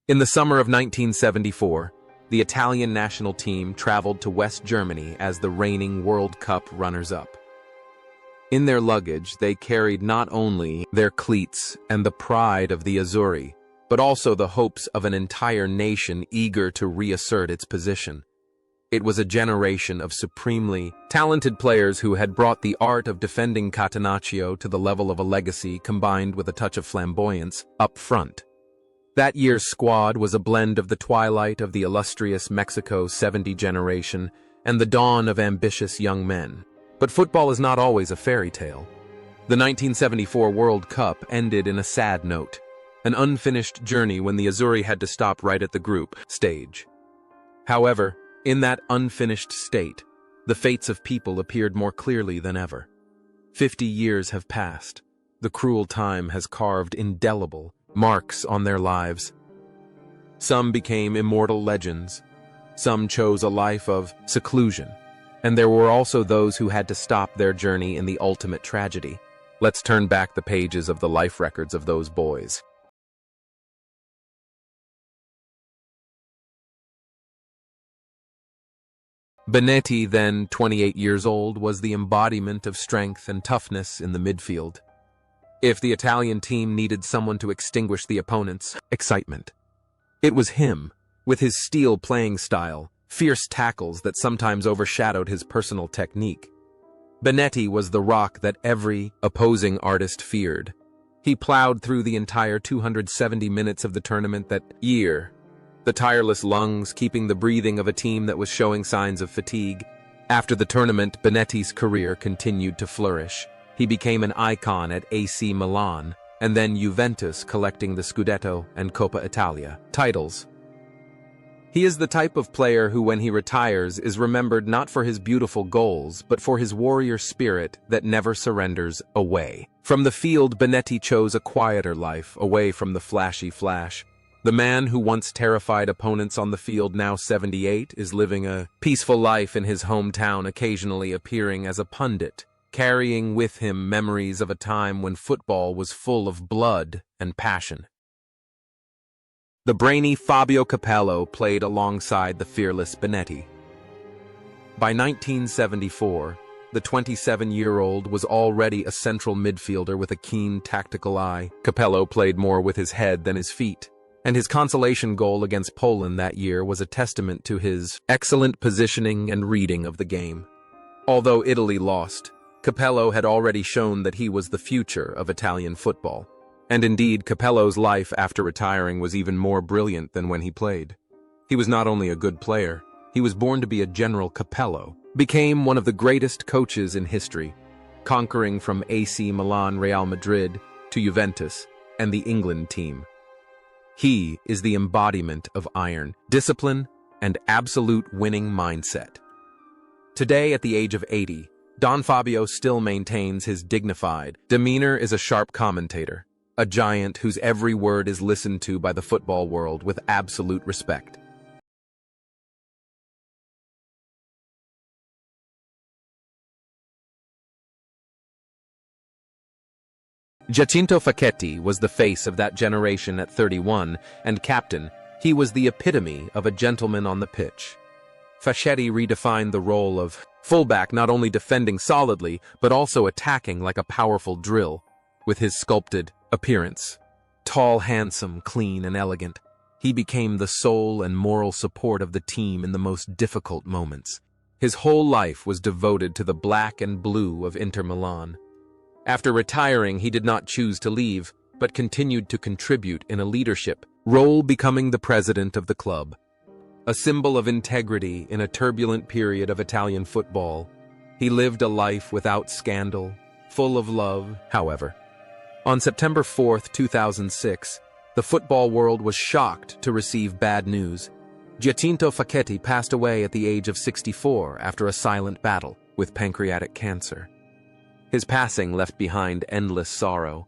In the summer of 1974, the Italian national team traveled to West Germany as the reigning World Cup runners-up. In their luggage, they carried not only their cleats and the pride of the Azzurri, but also the hopes of an entire nation eager to reassert its position. It was a generation of supremely talented players who had brought the art of defending Catenaccio to the level of a legacy combined with a touch of flamboyance up front. That year's squad was a blend of the twilight of the illustrious Mexico 70 generation and the dawn of ambitious young men. But football is not always a fairy tale. The 1974 World Cup ended in a sad note, an unfinished journey when the Azzurri had to stop right at the group stage. However, in that unfinished state, the fates of people appeared more clearly than ever. 50 years have passed. The cruel time has carved indelible marks on their lives. Some became immortal legends. Some chose a life of seclusion. And there were also those who had to stop their journey in the ultimate tragedy. Let's turn back the pages of the life records of those boys. Benetti, then 28 years old, was the embodiment of strength and toughness in the midfield. If the Italian team needed someone to extinguish the opponent's excitement, it was him, with his steel playing style, fierce tackles that sometimes overshadowed his personal technique. Benetti was the rock that every opposing artist feared. He plowed through the entire 270 minutes of the tournament that year, the tireless lungs keeping the breathing of a team that was showing signs of fatigue. After the tournament, Benetti's career continued to flourish. He became an icon at AC Milan, and then Juventus, collecting the Scudetto and Coppa Italia titles. He is the type of player who, when he retires, is remembered not for his beautiful goals, but for his warrior spirit that never surrenders away. From the field, Benetti chose a quieter life, away from the flashy flash. The man who once terrified opponents on the field, now 78, is living a peaceful life in his hometown, occasionally appearing as a pundit, carrying with him memories of a time when football was full of blood and passion. The brainy Fabio Capello played alongside the fearless Benetti. By 1974, the 27-year-old was already a central midfielder with a keen tactical eye. Capello played more with his head than his feet, and his consolation goal against Poland that year was a testament to his excellent positioning and reading of the game. Although Italy lost, Capello had already shown that he was the future of Italian football. And indeed, Capello's life after retiring was even more brilliant than when he played. He was not only a good player, he was born to be a General Capello, became one of the greatest coaches in history, conquering from AC Milan, Real Madrid, to Juventus, and the England team. He is the embodiment of iron, discipline, and absolute winning mindset. Today, at the age of 80, Don Fabio still maintains his dignified demeanor as a sharp commentator, a giant whose every word is listened to by the football world with absolute respect. Giacinto Facchetti was the face of that generation at 31, and captain. He was the epitome of a gentleman on the pitch. Facchetti redefined the role of fullback, not only defending solidly, but also attacking like a powerful drill. With his sculpted appearance, tall, handsome, clean, and elegant, he became the soul and moral support of the team in the most difficult moments. His whole life was devoted to the black and blue of Inter Milan. After retiring, he did not choose to leave, but continued to contribute in a leadership role, becoming the president of the club. A symbol of integrity in a turbulent period of Italian football, he lived a life without scandal, full of love. However, on September 4, 2006, the football world was shocked to receive bad news. Giacinto Facchetti passed away at the age of 64 after a silent battle with pancreatic cancer. His passing left behind endless sorrow.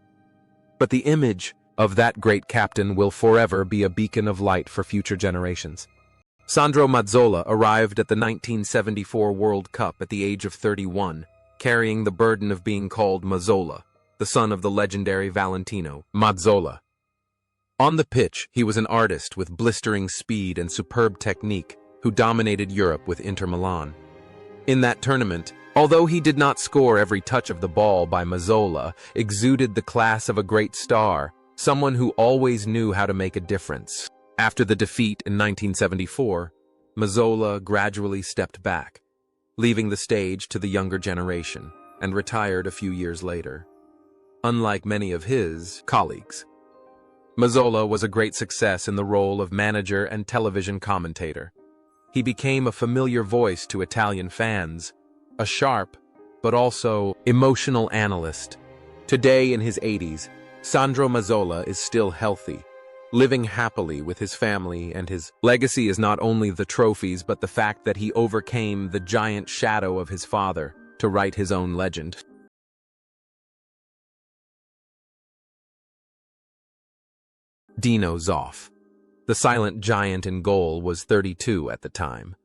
But the image of that great captain will forever be a beacon of light for future generations. Sandro Mazzola arrived at the 1974 World Cup at the age of 31, carrying the burden of being called Mazzola, the son of the legendary Valentino Mazzola. On the pitch, he was an artist with blistering speed and superb technique who dominated Europe with Inter Milan. In that tournament, although he did not score every touch of the ball by Mazzola, exuded the class of a great star, someone who always knew how to make a difference. After the defeat in 1974, Mazzola gradually stepped back, leaving the stage to the younger generation, and retired a few years later. Unlike many of his colleagues, Mazzola was a great success in the role of manager and television commentator. He became a familiar voice to Italian fans, a sharp, but also emotional analyst. Today in his 80s, Sandro Mazzola is still healthy, living happily with his family, and his legacy is not only the trophies but the fact that he overcame the giant shadow of his father to write his own legend. Dino Zoff. The silent giant in goal was 32 at the time.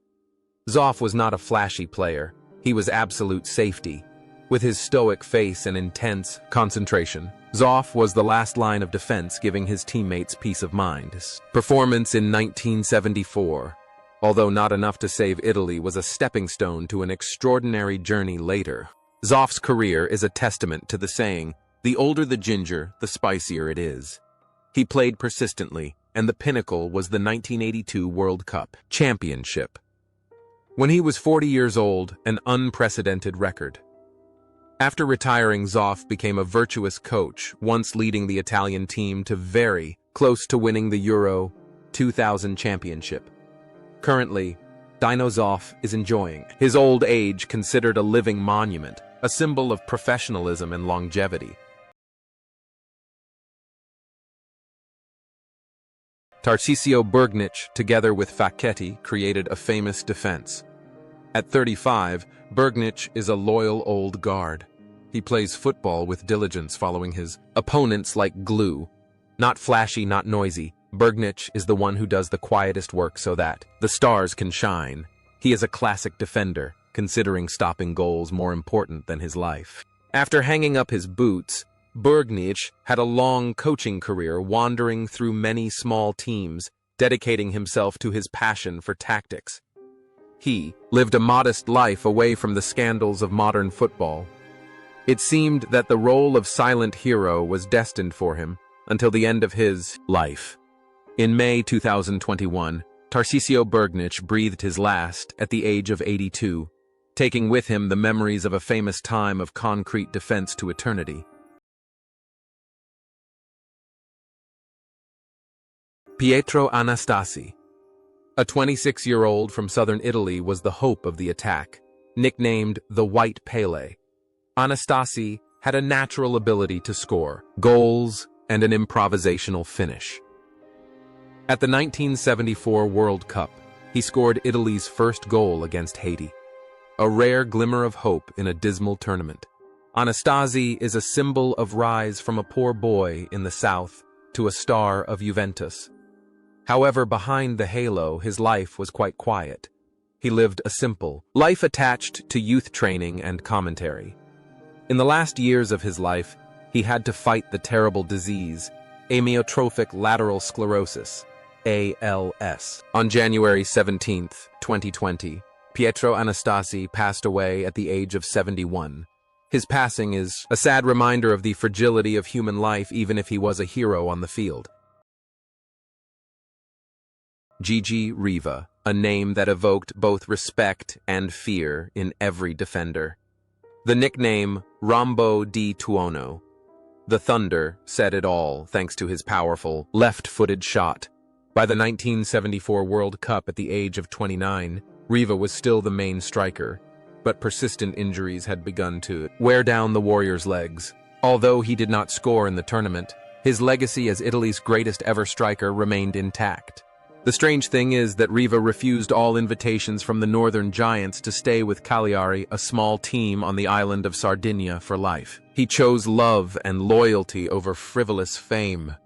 Zoff was not a flashy player. He was absolute safety. With his stoic face and intense concentration, Zoff was the last line of defense, giving his teammates peace of mind. His performance in 1974, although not enough to save Italy, was a stepping stone to an extraordinary journey later. Zoff's career is a testament to the saying, "The older the ginger, the spicier it is." He played persistently, and the pinnacle was the 1982 World Cup championship. When he was 40 years old, an unprecedented record. After retiring, Zoff became a virtuous coach, once leading the Italian team to very close to winning the Euro 2000 championship. Currently, Dino Zoff is enjoying his old age, considered a living monument, a symbol of professionalism and longevity. Tarcisio Bergnic, together with Facchetti, created a famous defense. At 35, Bergnic is a loyal old guard. He plays football with diligence, following his opponents like glue. Not flashy, not noisy, Bergnic is the one who does the quietest work so that the stars can shine. He is a classic defender, considering stopping goals more important than his life. After hanging up his boots, Bergnic had a long coaching career, wandering through many small teams, dedicating himself to his passion for tactics. He lived a modest life away from the scandals of modern football. It seemed that the role of silent hero was destined for him until the end of his life. In May 2021, Tarcisio Bergnic breathed his last at the age of 82, taking with him the memories of a famous time of concrete defense to eternity. Pietro Anastasi. A 26-year-old from southern Italy was the hope of the attack. Nicknamed the White Pele, Anastasi had a natural ability to score goals and an improvisational finish. At the 1974 World Cup, he scored Italy's first goal against Haiti, a rare glimmer of hope in a dismal tournament. Anastasi is a symbol of rise from a poor boy in the south to a star of Juventus. However, behind the halo, his life was quite quiet. He lived a simple life attached to youth training and commentary. In the last years of his life, he had to fight the terrible disease, amyotrophic lateral sclerosis, ALS. On January 17, 2020, Pietro Anastasi passed away at the age of 71. His passing is a sad reminder of the fragility of human life, even if he was a hero on the field. Gigi Riva, a name that evoked both respect and fear in every defender. The nickname Rombo di Tuono, the Thunder, said it all thanks to his powerful left-footed shot. By the 1974 World Cup at the age of 29, Riva was still the main striker, but persistent injuries had begun to wear down the Warriors' legs. Although he did not score in the tournament, his legacy as Italy's greatest ever striker remained intact. The strange thing is that Riva refused all invitations from the Northern Giants to stay with Cagliari, a small team on the island of Sardinia, for life. He chose love and loyalty over frivolous fame.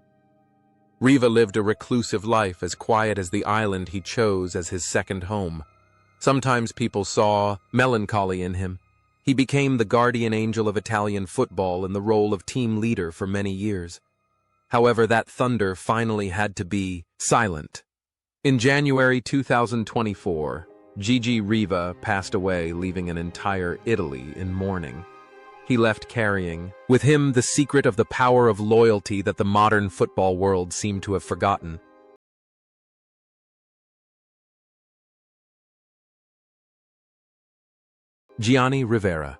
Riva lived a reclusive life, as quiet as the island he chose as his second home. Sometimes people saw melancholy in him. He became the guardian angel of Italian football in the role of team leader for many years. However, that thunder finally had to be silent. In January 2024, Gigi Riva passed away, leaving an entire Italy in mourning. He left carrying, with him, the secret of the power of loyalty that the modern football world seemed to have forgotten. Gianni Rivera,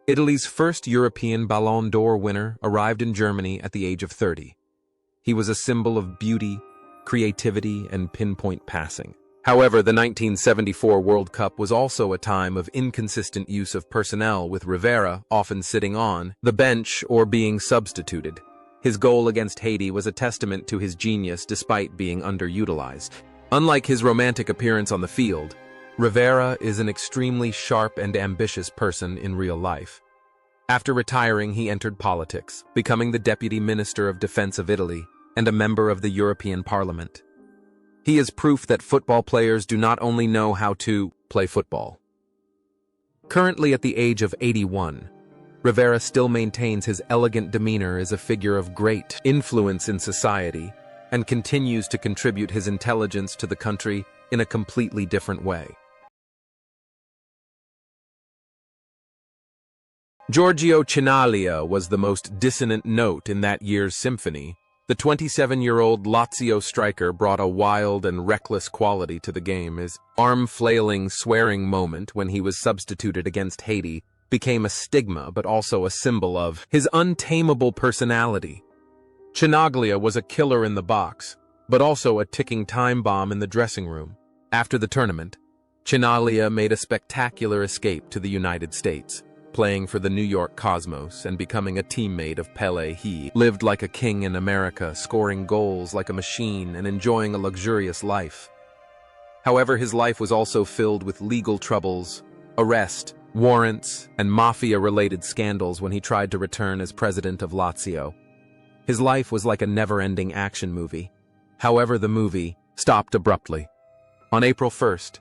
Italy's first European Ballon d'Or winner, arrived in Germany at the age of 30. He was a symbol of beauty, creativity, and pinpoint passing. However, the 1974 World Cup was also a time of inconsistent use of personnel, with Rivera often sitting on the bench or being substituted. His goal against Haiti was a testament to his genius despite being underutilized. Unlike his romantic appearance on the field, Rivera is an extremely sharp and ambitious person in real life. After retiring, he entered politics, becoming the Deputy Minister of Defense of Italy and a member of the European Parliament. He is proof that football players do not only know how to play football. Currently at the age of 81, Rivera still maintains his elegant demeanor as a figure of great influence in society and continues to contribute his intelligence to the country in a completely different way. Giorgio Chinaglia was the most dissonant note in that year's symphony. The 27-year-old Lazio striker brought a wild and reckless quality to the game. His arm-flailing, swearing moment when he was substituted against Haiti became a stigma but also a symbol of his untamable personality. Chinaglia was a killer in the box, but also a ticking time bomb in the dressing room. After the tournament, Chinaglia made a spectacular escape to the United States. Playing for the New York Cosmos and becoming a teammate of Pelé, he lived like a king in America, scoring goals like a machine and enjoying a luxurious life. However, his life was also filled with legal troubles, arrest, warrants, and mafia-related scandals when he tried to return as president of Lazio. His life was like a never-ending action movie. However, the movie stopped abruptly. On April 1st,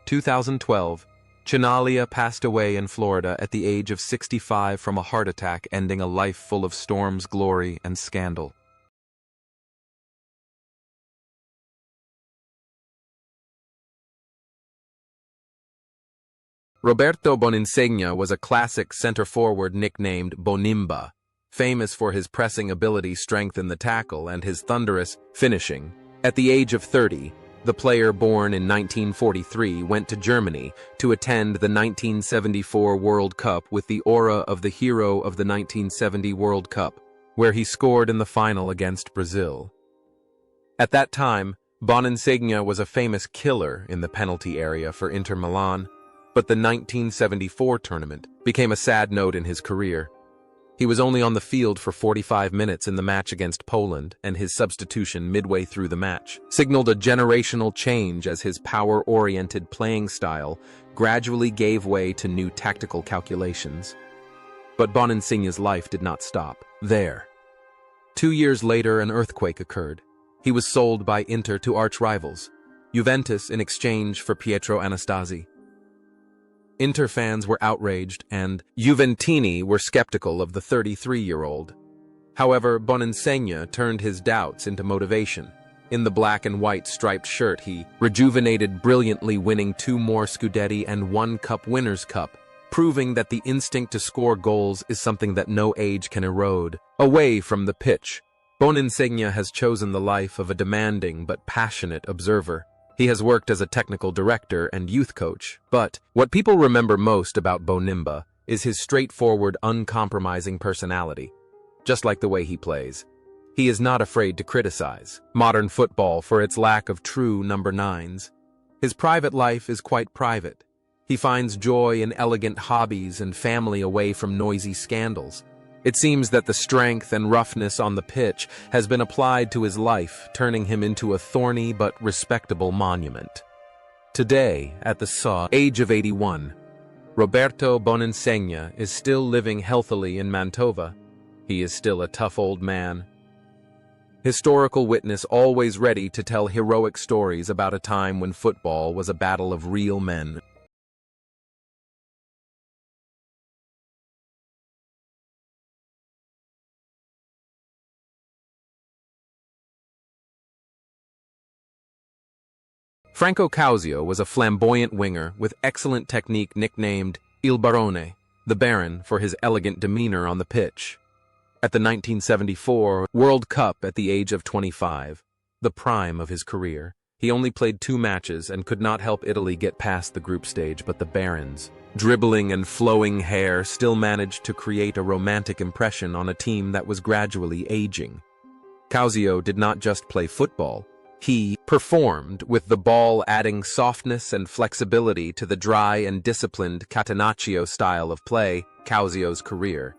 2012, Chinaglia passed away in Florida at the age of 65 from a heart attack, ending a life full of storms, glory, and scandal. Roberto Boninsegna was a classic center-forward nicknamed Bonimba, famous for his pressing ability, strength in the tackle, and his thunderous finishing. At the age of 30, the player, born in 1943, went to Germany to attend the 1974 World Cup with the aura of the hero of the 1970 World Cup, where he scored in the final against Brazil. At that time, Boninsegna was a famous killer in the penalty area for Inter Milan, but the 1974 tournament became a sad note in his career. He was only on the field for 45 minutes in the match against Poland, and his substitution midway through the match signaled a generational change as his power-oriented playing style gradually gave way to new tactical calculations. But Boninsegna's life did not stop there. 2 years later, an earthquake occurred. He was sold by Inter to arch-rivals, Juventus, in exchange for Pietro Anastasi. Inter fans were outraged, and Juventini were skeptical of the 33-year-old. However, Boninsegna turned his doubts into motivation. In the black and white striped shirt, he rejuvenated brilliantly, winning 2 more Scudetti and 1 Cup Winners' Cup, proving that the instinct to score goals is something that no age can erode. Away from the pitch, Boninsegna has chosen the life of a demanding but passionate observer. He has worked as a technical director and youth coach, but what people remember most about Bonimba is his straightforward, uncompromising personality. Just like the way he plays, he is not afraid to criticize modern football for its lack of true number 9s. His private life is quite private. He finds joy in elegant hobbies and family away from noisy scandals. It seems that the strength and roughness on the pitch has been applied to his life, turning him into a thorny but respectable monument. Today, at the age of 81, Roberto Boninsegna is still living healthily in Mantova. He is still a tough old man. Historical witness, always ready to tell heroic stories about a time when football was a battle of real men. Franco Causio was a flamboyant winger with excellent technique nicknamed Il Barone, the Baron, for his elegant demeanor on the pitch. At the 1974 World Cup at the age of 25, the prime of his career, he only played 2 matches and could not help Italy get past the group stage, but the Barons, dribbling and flowing hair, still managed to create a romantic impression on a team that was gradually aging. Causio did not just play football, he performed with the ball, adding softness and flexibility to the dry and disciplined Catenaccio style of play. Causio's career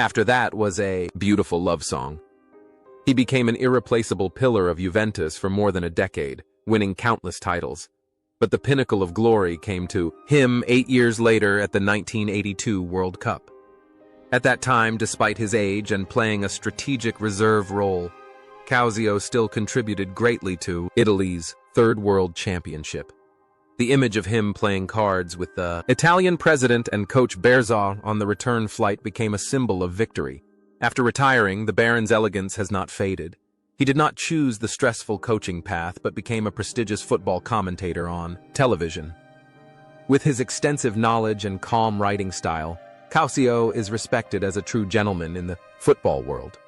after that was a beautiful love song. He became an irreplaceable pillar of Juventus for more than a decade, winning countless titles. But the pinnacle of glory came to him 8 years later at the 1982 World Cup. At that time, despite his age and playing a strategic reserve role, Causio still contributed greatly to Italy's third World Championship. The image of him playing cards with the Italian president and coach Berzot on the return flight became a symbol of victory. After retiring, the Baron's elegance has not faded. He did not choose the stressful coaching path, but became a prestigious football commentator on television. With his extensive knowledge and calm writing style, Causio is respected as a true gentleman in the football world.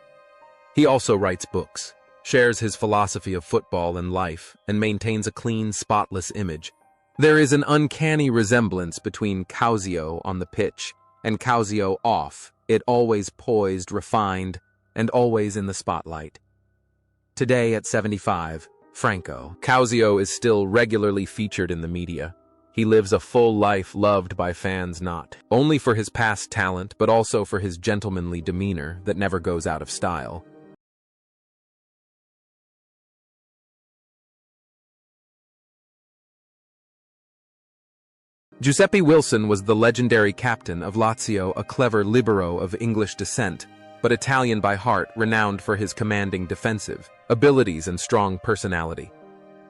He also writes books, shares his philosophy of football and life, and maintains a clean, spotless image. There is an uncanny resemblance between Causio on the pitch and Causio off, it always poised, refined, and always in the spotlight. Today at 75, Franco Causio is still regularly featured in the media. He lives a full life loved by fans not only for his past talent, but also for his gentlemanly demeanor that never goes out of style. Giuseppe Wilson was the legendary captain of Lazio, a clever libero of English descent, but Italian by heart, renowned for his commanding defensive abilities and strong personality.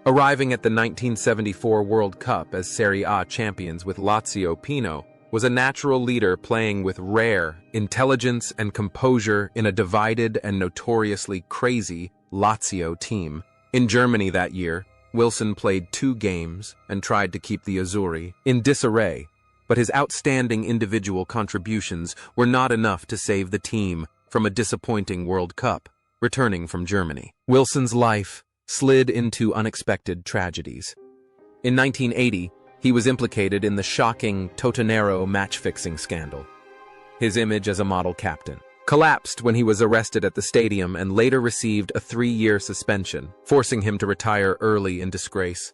Arriving at the 1974 World Cup as Serie A champions with Lazio, Pino was a natural leader, playing with rare intelligence and composure in a divided and notoriously crazy Lazio team. In Germany that year, Wilson played 2 games and tried to keep the Azzurri in disarray, but his outstanding individual contributions were not enough to save the team from a disappointing World Cup. Returning from Germany, Wilson's life slid into unexpected tragedies. In 1980, he was implicated in the shocking Totonero match-fixing scandal. His image as a model captain collapsed when he was arrested at the stadium and later received a 3-year suspension, forcing him to retire early in disgrace.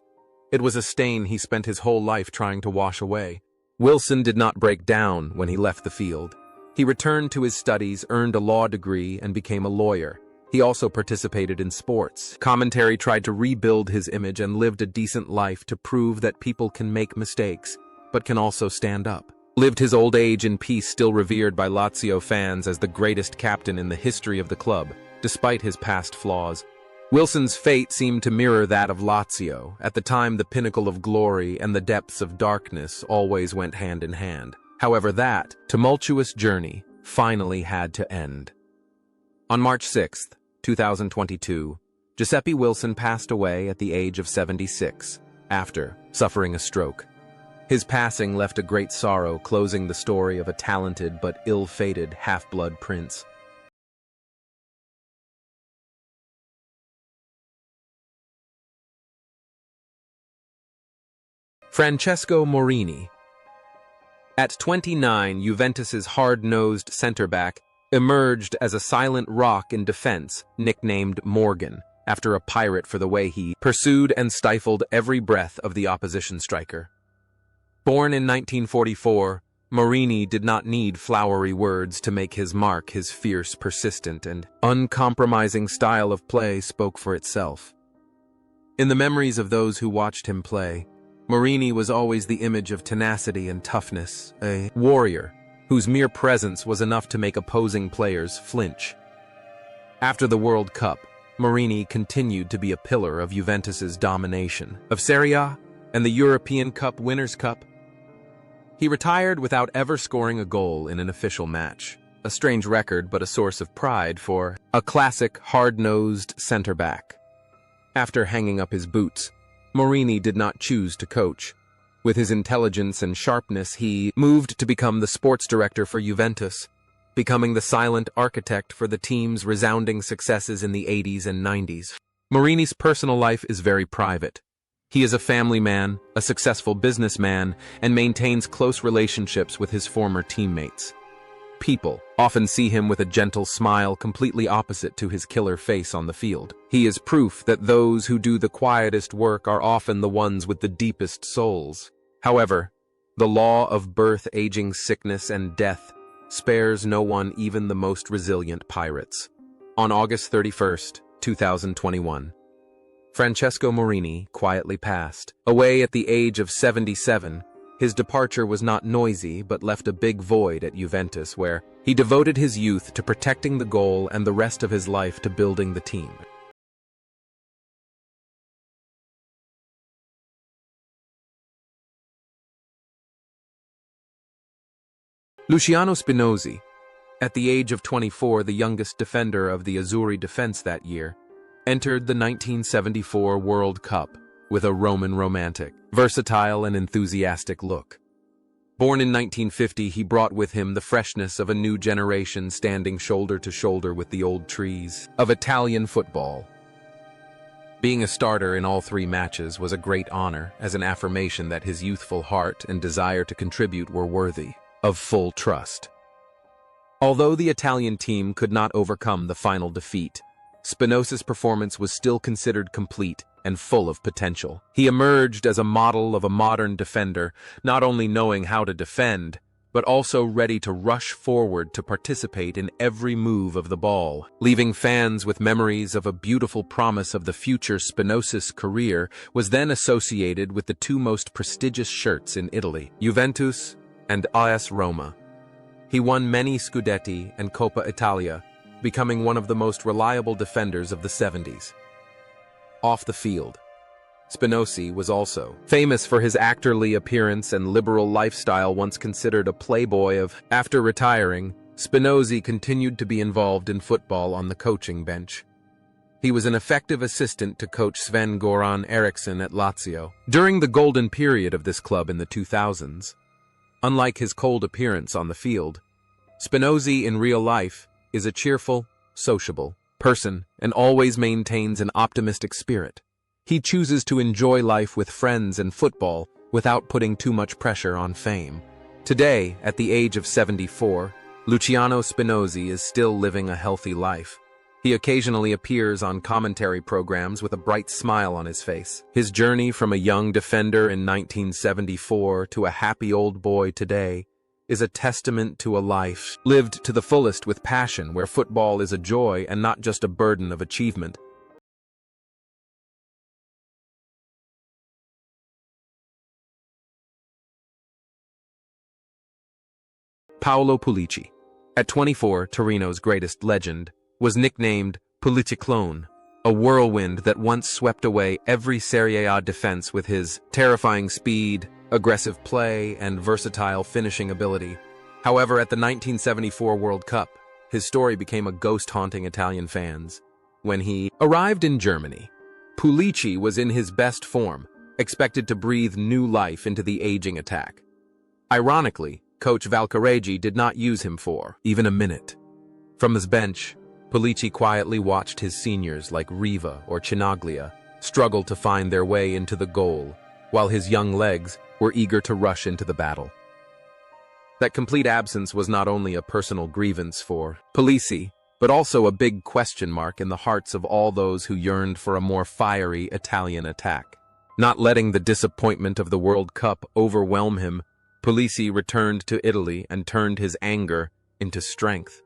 It was a stain he spent his whole life trying to wash away. Wilson did not break down when he left the field. He returned to his studies, earned a law degree, and became a lawyer. He also participated in sports. Commentary tried to rebuild his image and lived a decent life to prove that people can make mistakes, but can also stand up. Lived his old age in peace, still revered by Lazio fans as the greatest captain in the history of the club, despite his past flaws. Wilson's fate seemed to mirror that of Lazio. At the time, the pinnacle of glory and the depths of darkness always went hand in hand. However, that tumultuous journey finally had to end. On March 6, 2022, Giuseppe Wilson passed away at the age of 76, after suffering a stroke. His passing left a great sorrow, closing the story of a talented but ill-fated half-blood prince. Francesco Morini. At 29, Juventus's hard-nosed centre-back emerged as a silent rock in defense, nicknamed Morgan, after a pirate for the way he pursued and stifled every breath of the opposition striker. Born in 1944, Morini did not need flowery words to make his mark. His fierce, persistent, and uncompromising style of play spoke for itself. In the memories of those who watched him play, Morini was always the image of tenacity and toughness, a warrior whose mere presence was enough to make opposing players flinch. After the World Cup, Morini continued to be a pillar of Juventus's domination of Serie A and the European Cup Winners' Cup. He retired without ever scoring a goal in an official match, a strange record but a source of pride for a classic hard-nosed centre-back. After hanging up his boots, Mourinho did not choose to coach. With his intelligence and sharpness, he moved to become the sports director for Juventus, becoming the silent architect for the team's resounding successes in the 80s and 90s. Mourinho's personal life is very private. He is a family man, a successful businessman, and maintains close relationships with his former teammates. People often see him with a gentle smile completely opposite to his killer face on the field. He is proof that those who do the quietest work are often the ones with the deepest souls. However, the law of birth, aging, sickness, and death spares no one, even the most resilient pirates. On August 31st, 2021, Francesco Mourinho quietly passed away at the age of 77. His departure was not noisy, but left a big void at Juventus, where he devoted his youth to protecting the goal and the rest of his life to building the team. Luciano Spinozzi, at the age of 24, the youngest defender of the Azzurri defense that year, entered the 1974 World Cup with a Roman romantic, versatile and enthusiastic look. Born in 1950, he brought with him the freshness of a new generation standing shoulder to shoulder with the old trees of Italian football. Being a starter in all 3 matches was a great honor, as an affirmation that his youthful heart and desire to contribute were worthy of full trust. Although the Italian team could not overcome the final defeat, Spinozzi's performance was still considered complete and full of potential. He emerged as a model of a modern defender, not only knowing how to defend, but also ready to rush forward to participate in every move of the ball, leaving fans with memories of a beautiful promise of the future. Spinozzi's career was then associated with the 2 most prestigious shirts in Italy, Juventus and AS Roma. He won many Scudetti and Coppa Italia, becoming one of the most reliable defenders of the 70s. Off the field, Spinozzi was also famous for his actorly appearance and liberal lifestyle. Once considered a playboy after retiring, Spinozzi continued to be involved in football on the coaching bench. He was an effective assistant to coach Sven-Göran Eriksson at Lazio during the golden period of this club in the 2000s. Unlike his cold appearance on the field, Spinozzi in real life is a cheerful, sociable person and always maintains an optimistic spirit. He chooses to enjoy life with friends and football without putting too much pressure on fame. Today, at the age of 74, Luciano Spinozzi is still living a healthy life. He occasionally appears on commentary programs with a bright smile on his face. His journey from a young defender in 1974 to a happy old boy today is a testament to a life lived to the fullest with passion, where football is a joy and not just a burden of achievement. Paolo Pulici. At 24, Torino's greatest legend was nicknamed Puliciclone, a whirlwind that once swept away every Serie A defense with his terrifying speed, aggressive play, and versatile finishing ability. However, at the 1974 World Cup, his story became a ghost haunting Italian fans. When he arrived in Germany, Pulici was in his best form, expected to breathe new life into the aging attack. Ironically, coach Valcareggi did not use him for even a minute. From his bench, Pulici quietly watched his seniors like Riva or Chinaglia struggle to find their way into the goal, while his young legs were eager to rush into the battle. That complete absence was not only a personal grievance for Pulici, but also a big question mark in the hearts of all those who yearned for a more fiery Italian attack. Not letting the disappointment of the World Cup overwhelm him, Pulici returned to Italy and turned his anger into strength.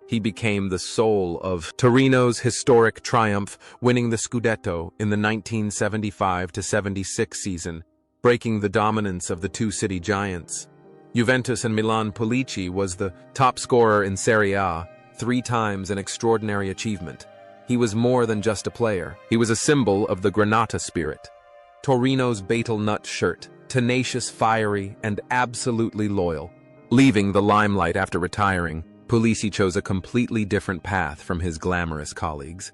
He became the soul of Torino's historic triumph, winning the Scudetto in the 1975-76 season, breaking the dominance of the 2 city giants. Juventus and Milan. Pulici was the top scorer in Serie A, 3 times, an extraordinary achievement. He was more than just a player. He was a symbol of the Granata spirit. Torino's betel nut shirt, tenacious, fiery, and absolutely loyal. Leaving the limelight after retiring, Pulici chose a completely different path from his glamorous colleagues.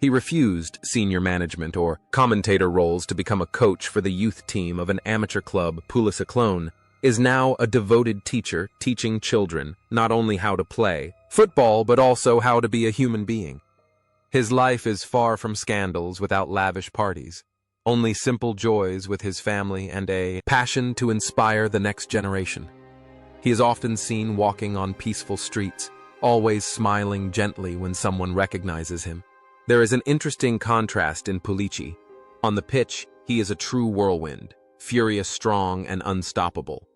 He refused senior management or commentator roles to become a coach for the youth team of an amateur club, Pulisaclone, is now a devoted teacher teaching children not only how to play football but also how to be a human being. His life is far from scandals without lavish parties, only simple joys with his family and a passion to inspire the next generation. He is often seen walking on peaceful streets, always smiling gently when someone recognizes him. There is an interesting contrast in Pulici. On the pitch, he is a true whirlwind, furious, strong, and unstoppable.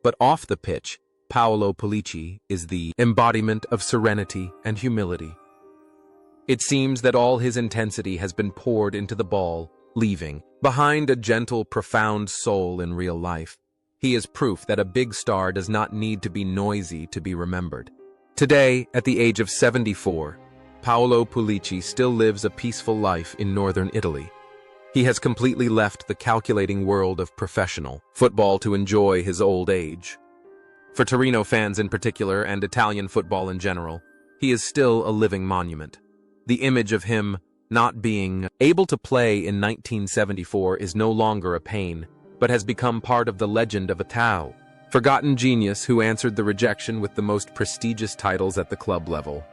But off the pitch, Paolo Pulici is the embodiment of serenity and humility. It seems that all his intensity has been poured into the ball, leaving behind a gentle, profound soul in real life. He is proof that a big star does not need to be noisy to be remembered. Today, at the age of 74, Paolo Pulici still lives a peaceful life in northern Italy. He has completely left the calculating world of professional football to enjoy his old age. For Torino fans in particular, and Italian football in general, he is still a living monument. The image of him not being able to play in 1974 is no longer a pain, but has become part of the legend of a Tau, forgotten genius who answered the rejection with the most prestigious titles at the club level.